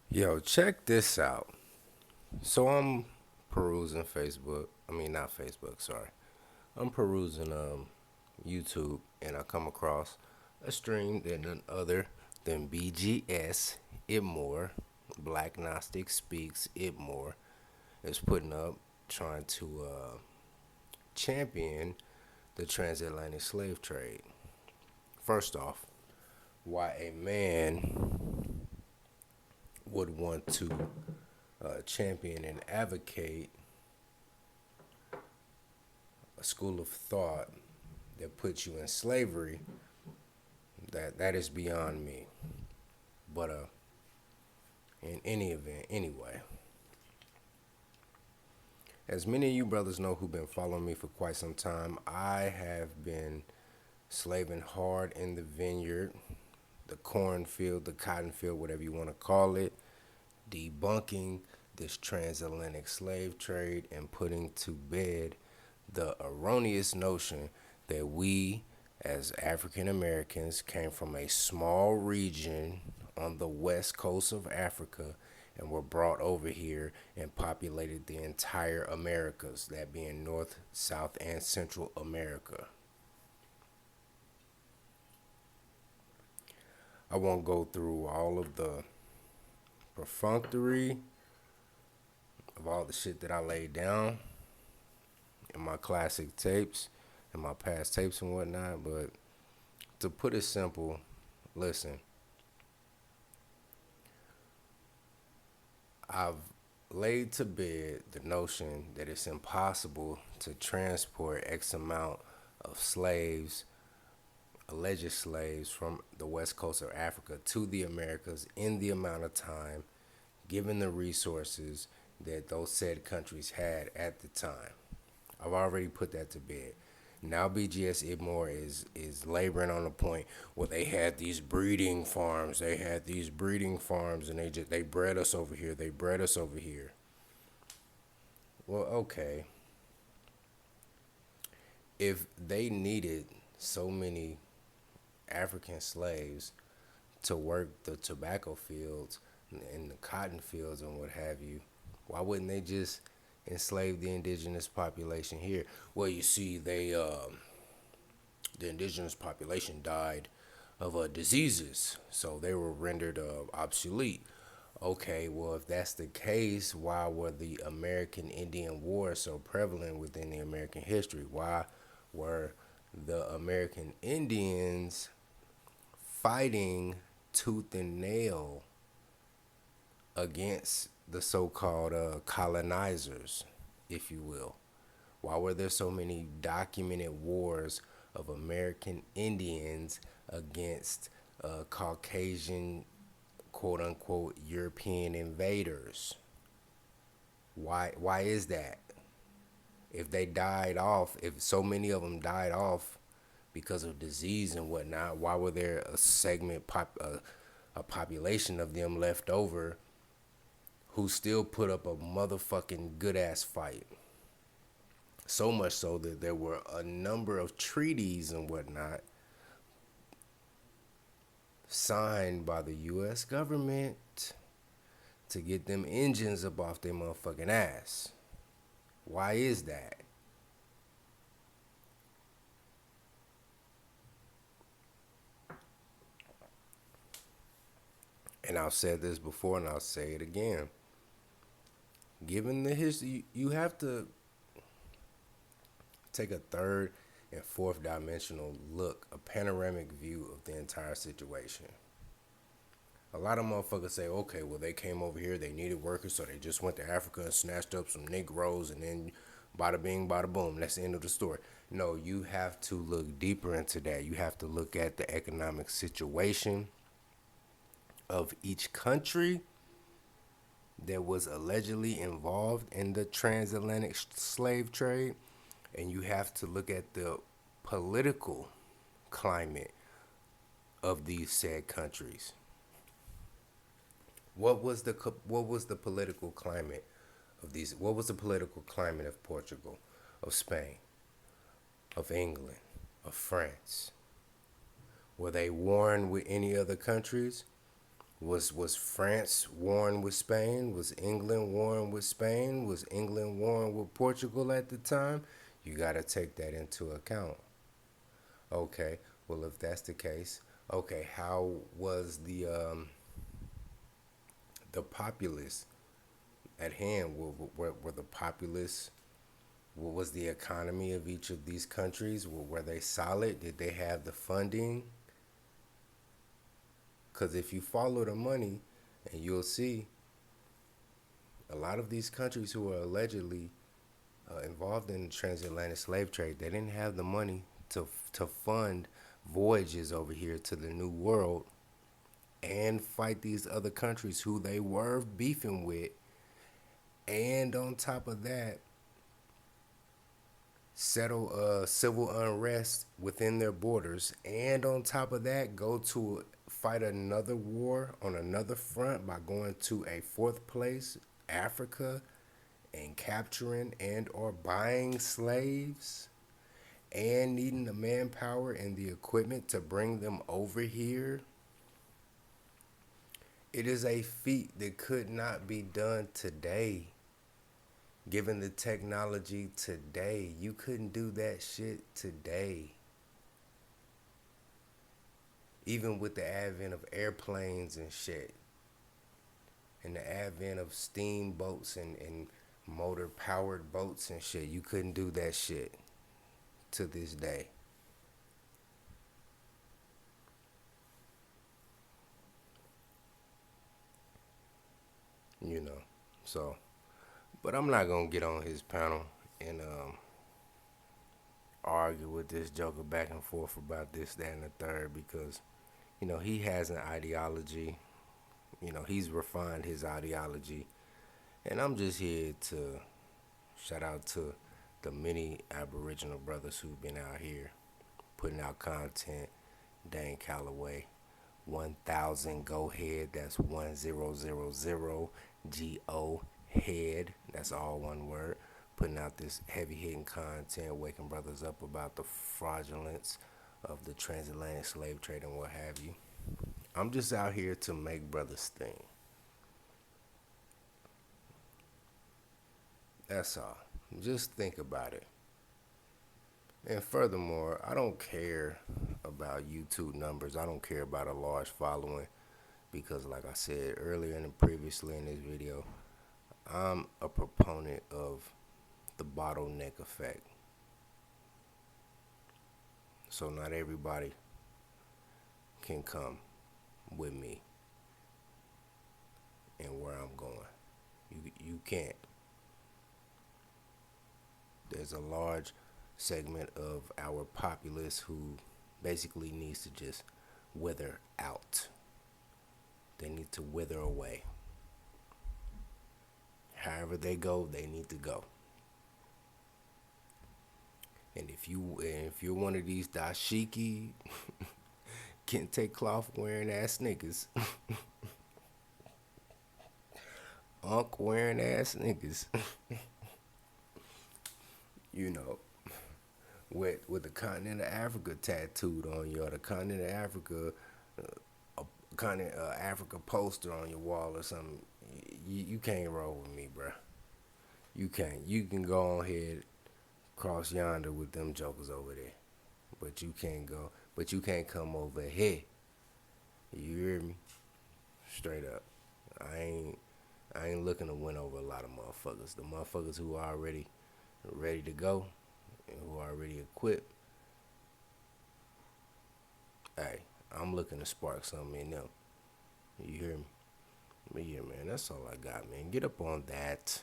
Yo, check this out. So I'm perusing Facebook. Not Facebook, sorry. I'm perusing YouTube and I come across a stream that none other than BGS IBMOR, Black Gnostic Speaks IBMOR, is putting up trying to champion the transatlantic slave trade. First off, why a man would want to champion and advocate a school of thought that puts you in slavery, that is beyond me. But in any event, anyway, as many of you brothers know who've been following me for quite some time, I have been slaving hard in the vineyard, the cornfield, the cotton field, whatever you want to call it, debunking this transatlantic slave trade and putting to bed the erroneous notion that we as African Americans came from a small region on the west coast of Africa and were brought over here and populated the entire Americas, that being North, South, and Central America. I won't go through all of the perfunctory of all the shit that I laid down in my classic tapes and my past tapes and whatnot, but to put it simple, listen, I've laid to bed the notion that it's impossible to transport X amount of slaves, alleged slaves, from the west coast of Africa to the Americas in the amount of time, given the resources that those said countries had at the time. I've already put that to bed. Now BGS IBMOR is laboring on the point where they had these breeding farms. They had these breeding farms, and they bred us over here. They bred us over here. Well, okay. If they needed so many African slaves to work the tobacco fields and the cotton fields and what have you, why wouldn't they just enslave the indigenous population here? Well, you see, the indigenous population died of diseases, so they were rendered obsolete. Okay, well, if that's the case, why were the American Indian Wars so prevalent within the American history? Why were the American Indians fighting tooth and nail against the so-called colonizers, if you will? Why were there so many documented wars of American Indians against Caucasian, quote unquote, European invaders? Why is that? If they died off, if so many of them died off because of disease and whatnot, why were there a population of them left over who still put up a motherfucking good ass fight? So much so that there were a number of treaties and whatnot signed by the U.S. government to get them engines up off their motherfucking ass. Why is that? And I've said this before and I'll say it again. Given the history, you have to take a third and fourth dimensional look, a panoramic view of the entire situation. A lot of motherfuckers say, okay, well, they came over here, they needed workers, so they just went to Africa and snatched up some Negroes, and then bada bing, bada boom, that's the end of the story. No, you have to look deeper into that. You have to look at the economic situation of each country that was allegedly involved in the transatlantic slave trade, and you have to look at the political climate of these said countries. What was the political climate of these? What was the political climate of Portugal, of Spain, of England, of France? Were they warring with any other countries? Was France warring with Spain? Was England warring with Spain? Was England warring with Portugal at the time? You got to take that into account. Okay, well if that's the case, okay, how was the populace at hand? Were the populace, what was the economy of each of these countries? Were they solid? Did they have the funding? Because if you follow the money, and you'll see a lot of these countries who are allegedly involved in the transatlantic slave trade, they didn't have the money to fund voyages over here to the New World and fight these other countries who they were beefing with. And on top of that, settle civil unrest within their borders, and on top of that, go to fight another war on another front by going to a fourth place, Africa, and capturing and or buying slaves, and needing the manpower and the equipment to bring them over here. It is a feat that could not be done today. Given the technology today, you couldn't do that shit today. Even with the advent of airplanes and shit, and the advent of steamboats and motor powered boats and shit, you couldn't do that shit to this day. You know, so, but I'm not gonna get on his panel and argue with this joker back and forth about this, that, and the third, because he has an ideology. He's refined his ideology, and I'm just here to shout out to the many Aboriginal brothers who've been out here putting out content. Dane Calloway, 1000 go head. That's 1000 go head. That's all one word. Putting out this heavy hitting content, waking brothers up about the fraudulence of the transatlantic slave trade and what have you. I'm just out here to make brothers think. That's all. Just think about it. And furthermore, I don't care about YouTube numbers. I don't care about a large following because, like I said earlier and previously in this video, I'm a proponent of the bottleneck effect. So not everybody can come with me and where I'm going. You can't. There's a large segment of our populace who basically needs to just wither out. They need to wither away. However they go, they need to go. And if you're one of these dashiki, kente cloth wearing ass niggas, unk wearing ass niggas, you know, with the continent of Africa tattooed on you, or the continent of Africa, continent Africa poster on your wall or something, you can't roll with me, bruh. You can't. You can go on ahead, cross yonder with them jokers over there, but you can't go. But you can't come over here. You hear me? Straight up. I ain't looking to win over a lot of motherfuckers. The motherfuckers who are already ready to go and who are already equipped. Hey, I'm looking to spark something in them. You hear me? But yeah, man, that's all I got, man. Get up on that.